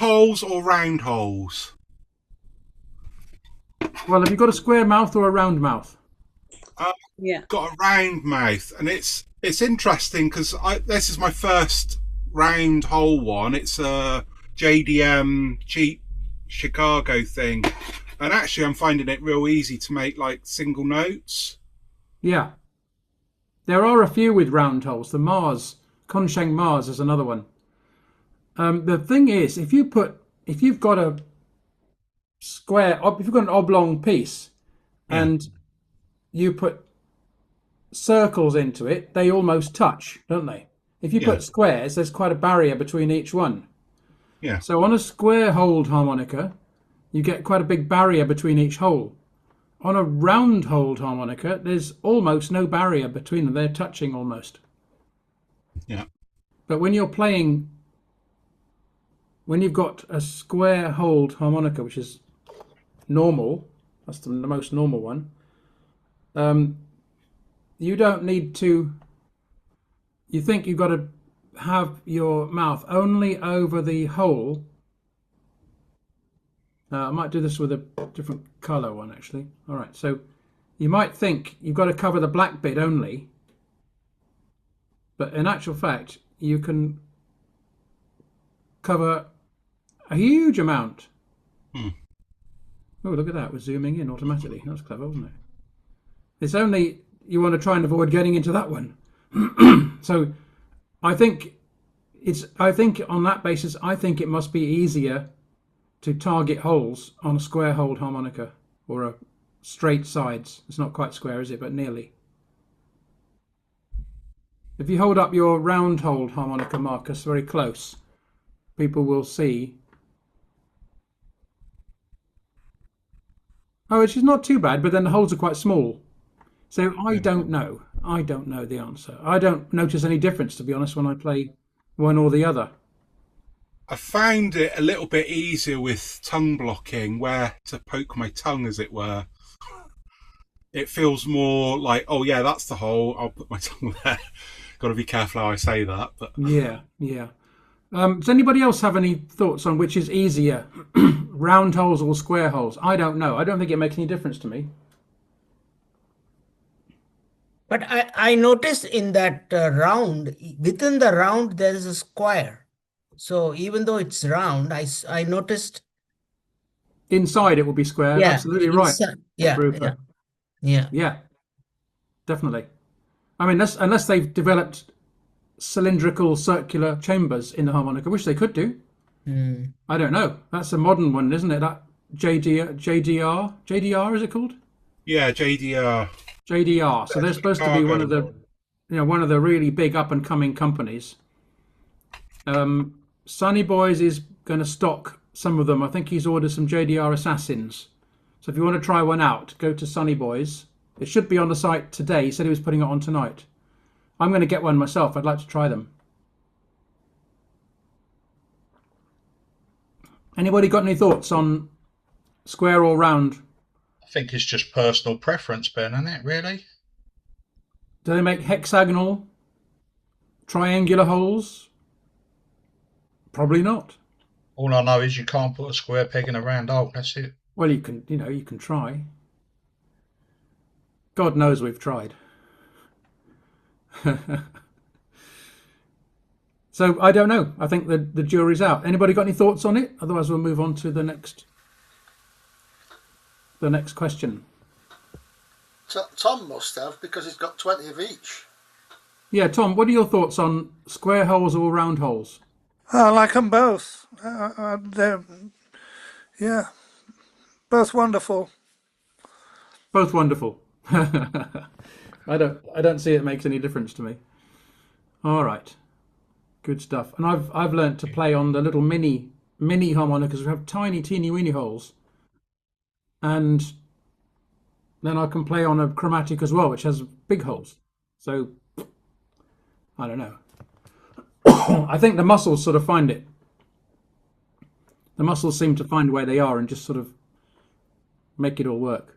holes or round holes? Well, have you got a square mouth or a round mouth? Yeah. Got a round mouth, and it's interesting because this is my first round hole one. It's a JDM cheap Chicago thing, and actually I'm finding it real easy to make like single notes. Yeah. There are a few with round holes. The Mars, Konsheng Mars is another one. The thing is, if you've got a if you've got an oblong piece Yeah. and you put circles into it, they almost touch, don't they? If you Yeah. put squares, there's quite a barrier between each one. Yeah. So on a square-holed harmonica, you get quite a big barrier between each hole. On a round-holed harmonica, there's almost no barrier between them. They're touching almost. Yeah. But when you're playing, when you've got a square-holed harmonica, which is normal, that's the most normal one, you don't need to, you think you've got to have your mouth only over the hole. I might do this with a different color one actually. All right, so you might think you've got to cover the black bit only, but in actual fact you can cover a huge amount. Oh, look at that, we're zooming in automatically. That's clever, wasn't it? It's only, you want to try and avoid getting into that one. So I think on that basis, I think it must be easier to target holes on a square-holed harmonica or a straight sides. It's not quite square, is it? But nearly. If you hold up your round-holed harmonica, Marcus, very close, people will see. Oh, which is not too bad, but then the holes are quite small. So I don't know. I don't know the answer. I don't notice any difference, to be honest, when I play one or the other. I found it a little bit easier with tongue blocking, where to poke my tongue, as it were. It feels more like, oh yeah, that's the hole. I'll put my tongue there. Got to be careful how I say that. But Yeah, yeah. Does anybody else have any thoughts on which is easier, round holes or square holes? I don't know. I don't think it makes any difference to me. But I noticed in that round, within the round, there is a square. So even though it's round, I noticed. Inside it will be square. Yeah, Absolutely right. inside, yeah, Rupert. yeah. Yeah, definitely. I mean, unless they've developed cylindrical circular chambers in the harmonica, which they could do. I don't know. That's a modern one, isn't it? That JDR, is it called? yeah, JDR. JDR. So they're supposed to be one of the, one of the really big up and coming companies. Sonny Boys is going to stock some of them. I think he's ordered some JDR Assassins. So if you want to try one out, go to Sonny Boys. It should be on the site today. He said he was putting it on tonight. I'm going to get one myself. I'd like to try them. Anybody got any thoughts on square or round? I think it's just personal preference, Ben, isn't it, really? Do they make hexagonal, triangular holes? Probably not. All I know is you can't put a square peg in a round hole. That's it. Well, you can try. God knows we've tried. So I don't know. I think the jury's out. Anybody got any thoughts on it? Otherwise, we'll move on to the next question. Tom must have, because he's got 20 of each. Yeah, Tom, what are your thoughts on square holes or round holes? I like them both. They're, yeah, both wonderful. Both wonderful. I don't see it makes any difference to me. All right, good stuff. And I've learnt to play on the little mini harmonicas, which have tiny, teeny, weeny holes, and then I can play on a chromatic as well, which has big holes. So I don't know. I think the muscles sort of find it. The muscles seem to find where they are and just sort of make it all work.